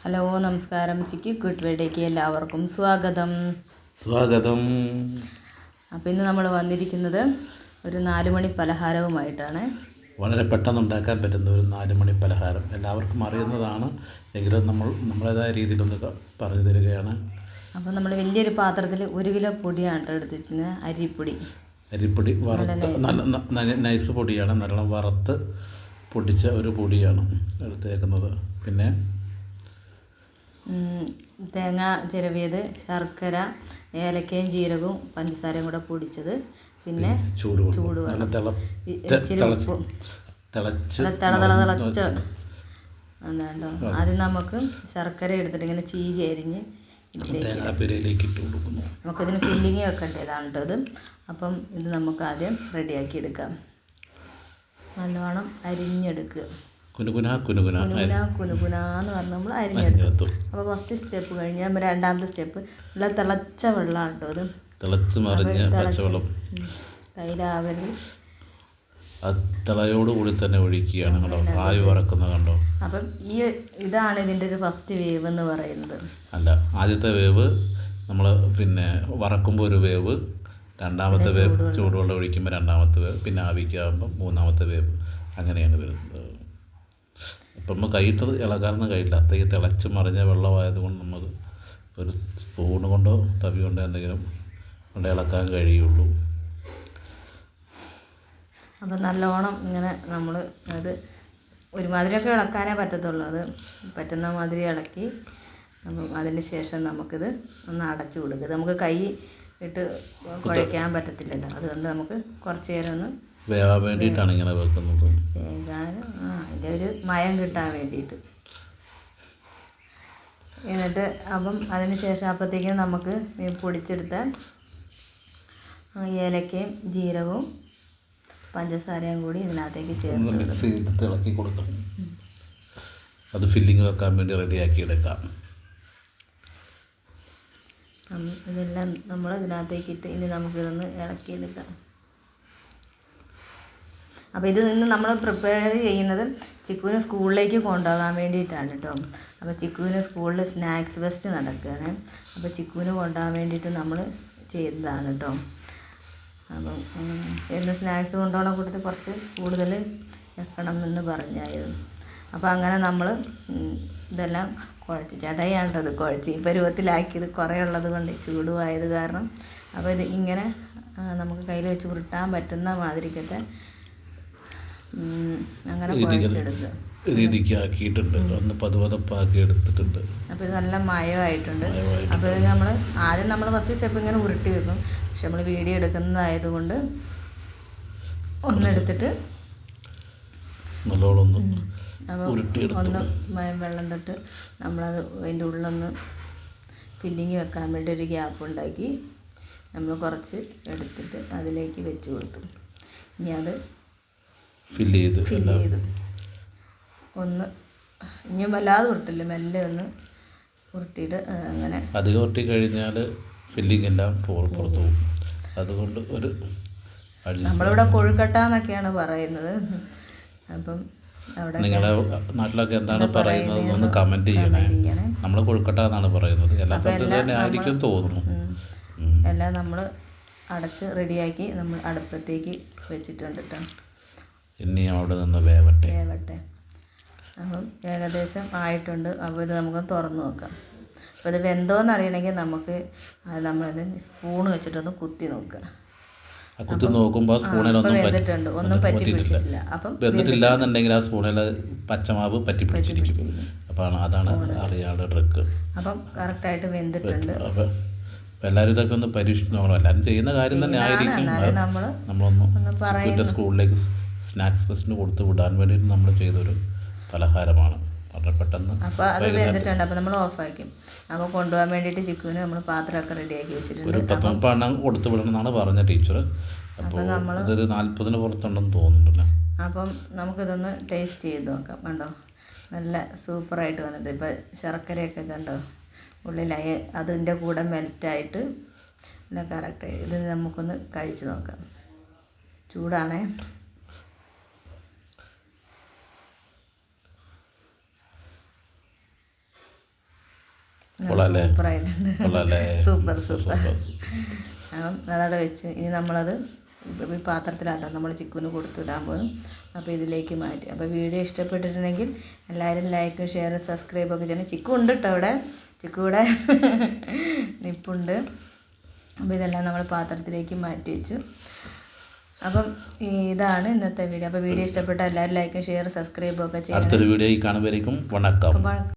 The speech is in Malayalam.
ഹലോ നമസ്കാരം. ചിക്കി ഗുഡ് വേഡേക്ക് എല്ലാവർക്കും സ്വാഗതം. അപ്പോൾ ഇന്ന് നമ്മൾ വന്നിരിക്കുന്നത് ഒരു 4 മണി പലഹാരവുമായിട്ടാണ്. വളരെ പെട്ടെന്ന് ഉണ്ടാക്കാൻ പറ്റുന്ന ഒരു 4 മണി പലഹാരം എല്ലാവർക്കും അറിയുന്നതാണ്, എങ്കിലും നമ്മളേതായ രീതിയിലൊന്ന് പറഞ്ഞു തരികയാണ്. അപ്പോൾ നമ്മൾ വലിയൊരു പാത്രത്തിൽ 1 കിലോ പൊടിയാണ് എടുത്ത് വെച്ചിരുന്നത്. അരിപ്പൊടി വറുത്ത് നല്ല നൈസ് പൊടിയാണ്, നല്ലോണം വറുത്ത് പൊടിച്ച ഒരു പൊടിയാണ് എടുത്തേക്കുന്നത്. പിന്നെ തേങ്ങ ചിരവിയത്, ശർക്കര, ഏലക്കയും ജീരകവും പഞ്ചസാരയും കൂടെ പൊടിച്ചത്, പിന്നെ ചൂടുവെള്ളം, തിളച്ച എന്താണ്ടോ. ആദ്യം നമുക്ക് ശർക്കര എടുത്തിട്ട് ഇങ്ങനെ ചീകി അരിഞ്ഞ് നമുക്കിതിന് ഫില്ലിങ് വെക്കേണ്ടതാണ് കേട്ടോ ഇത്. അപ്പം ഇത് നമുക്ക് ആദ്യം റെഡിയാക്കി എടുക്കാം. നല്ലോണം അരിഞ്ഞെടുക്കുക. കുനുകുനാന്ന് പറഞ്ഞ് നമ്മൾ അരിഞ്ഞെടുത്തു. അപ്പോൾ ഫസ്റ്റ് സ്റ്റെപ്പ് കഴിഞ്ഞാൽ രണ്ടാമത്തെ സ്റ്റെപ്പ് നല്ല തിളച്ച വെള്ളമാണ് കേട്ടോ ഇത്. കയ്യിലാവല് തിളയോടുകൂടി തന്നെ ഒഴിക്കുകയാണ് കേട്ടോ, ആവി വറക്കുന്ന കണ്ടോ. അപ്പം ഇതാണ് ഇതിൻ്റെ ഒരു ഫസ്റ്റ് വേവ് എന്ന് പറയുന്നത്. അല്ല, ആദ്യത്തെ വേവ് നമ്മൾ പിന്നെ വറക്കുമ്പോൾ ഒരു വേവ്, രണ്ടാമത്തെ വേവ് ചൂടുവെള്ളം ഒഴിക്കുമ്പോൾ രണ്ടാമത്തെ വേവ്, പിന്നെ ആവിക്കാകുമ്പോൾ മൂന്നാമത്തെ വേവ്, അങ്ങനെയാണ് വരുന്നത്. അപ്പം നമ്മൾ കൈയിട്ട് ഇളകാനൊന്നും കഴിയില്ല, അത്രയ്ക്ക് തിളച്ച് മറിഞ്ഞ വെള്ളമായതുകൊണ്ട് നമുക്ക് ഒരു സ്പൂണ് കൊണ്ടോ തവി കൊണ്ടോ എന്തെങ്കിലും കൊണ്ട് ഇളക്കാൻ കഴിയുള്ളൂ. അപ്പം നല്ലോണം ഇങ്ങനെ നമ്മൾ അത് ഒരുമാതിരിയൊക്കെ ഇളക്കാനേ പറ്റത്തുള്ളൂ. അത് പറ്റുന്ന മാതിരി ഇളക്കി അതിന് ശേഷം നമുക്കിത് ഒന്ന് അടച്ചു കൊടുക്കുക. നമുക്ക് കൈ ഇട്ട് കുഴയ്ക്കാൻ പറ്റത്തില്ലല്ലോ, അതുകൊണ്ട് നമുക്ക് കുറച്ച് നേരം ഒന്ന് വേവാൻ വേണ്ടിയിട്ടാണ് ഇങ്ങനെ വെക്കുന്നത്. അതിൻ്റെ ഒരു മയം കിട്ടാൻ വേണ്ടിയിട്ട്. എന്നിട്ട് അപ്പം അതിന് ശേഷം അപ്പോഴത്തേക്കും നമുക്ക് പൊടിച്ചെടുത്ത ഏലക്കയും ജീരകവും പഞ്ചസാരയും കൂടി ഇതിനകത്തേക്ക് ചേർത്ത് മിക്സ് ചെയ്തിട്ട് ഇളക്കി കൊടുക്കണം. അത് ഫില്ലിങ് വെക്കാൻ വേണ്ടി റെഡിയാക്കി എടുക്കാം. ഇതെല്ലാം നമ്മൾ ഇതിനകത്തേക്കിട്ട് ഇനി നമുക്കിതൊന്ന് ഇളക്കിയെടുക്കാം. അപ്പോൾ ഇത് നിന്ന് നമ്മൾ പ്രിപ്പയർ ചെയ്യുന്നത് ചിക്കുവിന് സ്കൂളിലേക്ക് കൊണ്ടുപോകാൻ വേണ്ടിയിട്ടാണ് കേട്ടോ. അപ്പോൾ ചിക്കുവിന് സ്കൂളിൽ സ്നാക്സ് ഫെസ്റ്റ് നടക്കുകയാണ്. അപ്പോൾ ചിക്കുവിന് കൊണ്ടുപോകാൻ വേണ്ടിയിട്ട് നമ്മൾ ചെയ്തതാണ് കേട്ടോ. അപ്പം എന്ന് സ്നാക്സ് കൊണ്ടുപോകണ കൂട്ടത്തിൽ കുറച്ച് കൂടുതൽ വെക്കണം എന്ന് പറഞ്ഞായിരുന്നു. അപ്പോൾ അങ്ങനെ നമ്മൾ ഇതെല്ലാം കുഴച്ച് ചടയാണ് കേട്ടോ, ഇത് കുഴച്ച് ഈ പരുവത്തിലാക്കിയത് കുറേ ഉള്ളത് കൊണ്ട്, ചൂടുമായത് കാരണം. അപ്പോൾ ഇത് ഇങ്ങനെ നമുക്ക് കയ്യിൽ വെച്ച് ഉരുട്ടാൻ പറ്റുന്ന മാതിരിക്കത്തെ അങ്ങനെ കുഴച്ചെടുക്കുക. രീതിക്കാക്കിയിട്ടുണ്ട്, ഒന്ന് പതുപതപ്പാക്കി എടുത്തിട്ടുണ്ട്. അപ്പോൾ ഇത് നല്ല മയമായിട്ടുണ്ട്. അപ്പോൾ ഇത് നമ്മൾ ഫസ്റ്റ് സ്റ്റെപ്പ് ഇങ്ങനെ ഉരുട്ടി വെക്കും. പക്ഷെ നമ്മൾ വീഡിയോ എടുക്കുന്നതായതുകൊണ്ട് ഒന്നെടുത്തിട്ട് നല്ലോണം അപ്പോൾ ഒന്ന് വെള്ളം തൊട്ട് നമ്മളത് അതിൻ്റെ ഉള്ളൊന്ന് ഫില്ലിങ് വെക്കാൻ വേണ്ടി ഒരു ഗ്യാപ്പ് ഉണ്ടാക്കി നമ്മൾ കുറച്ച് എടുത്തിട്ട് അതിലേക്ക് വെച്ച് കൊടുത്തു. ഇനി അത് ഫില്ല് ചെയ്ത് ഒന്ന് ഇനിയും വല്ലാതെ ഉരുട്ടില്ല, മെല്ലെ ഒന്ന് ഉരുട്ടിയിട്ട് അങ്ങനെ. അധികം ഉരുട്ടി കഴിഞ്ഞാൽ ഫില്ലിങ് എല്ലാം പുറത്തു പോകും. അതുകൊണ്ട് ഒരു നമ്മളിവിടെ കൊഴുക്കട്ട എന്നൊക്കെയാണ് പറയുന്നത്. അപ്പം അവിടെ നിങ്ങളുടെ നാട്ടിലൊക്കെ എന്താണ് പറയുന്നത് ഒന്ന് കമൻറ്റ് ചെയ്യണേ. നമ്മൾ കൊഴുക്കട്ട എന്നാണ് പറയുന്നത്, എല്ലാ സ്ഥലത്തും തന്നെ ആയിരിക്കും തോന്നുന്നു. എല്ലാം നമ്മൾ അടച്ച് റെഡിയാക്കി നമ്മൾ അടുപ്പത്തേക്ക് വെച്ചിട്ടുണ്ട് കേട്ടോ. ഇനി അവിടെ നിന്ന് വേവട്ടെ. അപ്പം ഏകദേശം ആയിട്ടുണ്ട്. അപ്പോൾ ഇത് നമുക്ക് തുറന്ന് നോക്കാം. അപ്പോൾ ഇത് വെന്തോന്ന് അറിയണമെങ്കിൽ നമുക്ക് നമ്മളത് സ്പൂൺ വെച്ചിട്ടൊന്ന് കുത്തി നോക്കുക. കുത്തി നോക്കുമ്പോൾ സ്പൂണിലൊന്നും വെന്തിട്ടുണ്ട്, ഒന്നും പറ്റി പിടിച്ചിട്ടില്ല. അപ്പം വെന്തിട്ടില്ല എന്നുണ്ടെങ്കിൽ ആ സ്പൂണിൽ പച്ചമാവ് പറ്റി പിടിച്ചിരിക്കും. അപ്പോൾ അതാണ് അറിയാനുള്ള ട്രിക്ക്. അപ്പം കറക്റ്റായിട്ട് വെന്തിട്ടുണ്ട്. അപ്പം എല്ലാവരും ഇതൊക്കെ ഒന്ന് പരീക്ഷിച്ച് നോക്കണം. എല്ലാവരും ചെയ്യുന്ന കാര്യം തന്നെ ആയിരിക്കും. നമ്മളൊന്ന് സ്കൂളിലേക്ക് സ്നാക്സ് ഫെസ്റ്റിന് കൊടുത്ത് വിടാൻ വേണ്ടിയിട്ട് നമ്മൾ ചെയ്തൊരു പലഹാരമാണ്. വളരെ പെട്ടെന്ന് അപ്പോൾ അത് വെന്തിട്ടുണ്ട്. അപ്പോൾ നമ്മൾ ഓഫാക്കും. അപ്പോൾ കൊണ്ടുപോകാൻ വേണ്ടിയിട്ട് ചിക്കുവിന് നമ്മൾ പാത്രമൊക്കെ റെഡിയാക്കി വെച്ചിട്ടുണ്ട്. ഒരു 10-30 എണ്ണം കൊടുത്ത് വിടണം എന്നാണ് പറഞ്ഞ ടീച്ചർ. അപ്പോൾ ഇതൊരു 40-ന് പുറത്തുണ്ടെന്ന് തോന്നുന്നുണ്ടല്ലോ. അപ്പം നമുക്കിതൊന്ന് ടേസ്റ്റ് ചെയ്ത് നോക്കാം. കണ്ടോ, നല്ല സൂപ്പറായിട്ട് വന്നിട്ട്. ഇപ്പോൾ ശർക്കരയൊക്കെ കണ്ടോ ഉള്ളിലായി, അതിൻ്റെ കൂടെ മെൽറ്റായിട്ട് നല്ല കറക്റ്റായി. ഇത് നമുക്കൊന്ന് കഴിച്ച് നോക്കാം. ചൂടാണേ. കൊള്ളാല്ലേ സൂപ്പറായിട്ടുണ്ട്. കൊള്ളാല്ലേ സൂപ്പർ അപ്പം അതവിടെ വെച്ചു. ഇനി നമ്മളത് ഈ പാത്രത്തിലാട്ടോ നമ്മൾ ചിക്കുവിന് കൊടുത്തിടാൻ പോകും. അപ്പോൾ ഇതിലേക്ക് മാറ്റി. അപ്പോൾ വീഡിയോ ഇഷ്ടപ്പെട്ടിട്ടുണ്ടെങ്കിൽ എല്ലാവരും ലൈക്കും ഷെയറും സബ്സ്ക്രൈബൊക്കെ ചെയ്യണം. ചിക്കു ഉണ്ട് കേട്ടോ അവിടെ, ചിക്കു ഇവിടെ നിപ്പുണ്ട്. അപ്പോൾ ഇതെല്ലാം നമ്മൾ പാത്രത്തിലേക്ക് മാറ്റി വെച്ചു. അപ്പം ഇതാണ് ഇന്നത്തെ വീഡിയോ. അപ്പോൾ വീഡിയോ ഇഷ്ടപ്പെട്ടാൽ എല്ലാവരും ലൈക്കും ഷെയറും സബ്സ്ക്രൈബും ഒക്കെ ചെയ്യണം. അടുത്തൊരു വീഡിയോ കാണുമ്പോഴേക്കും വണക്കം.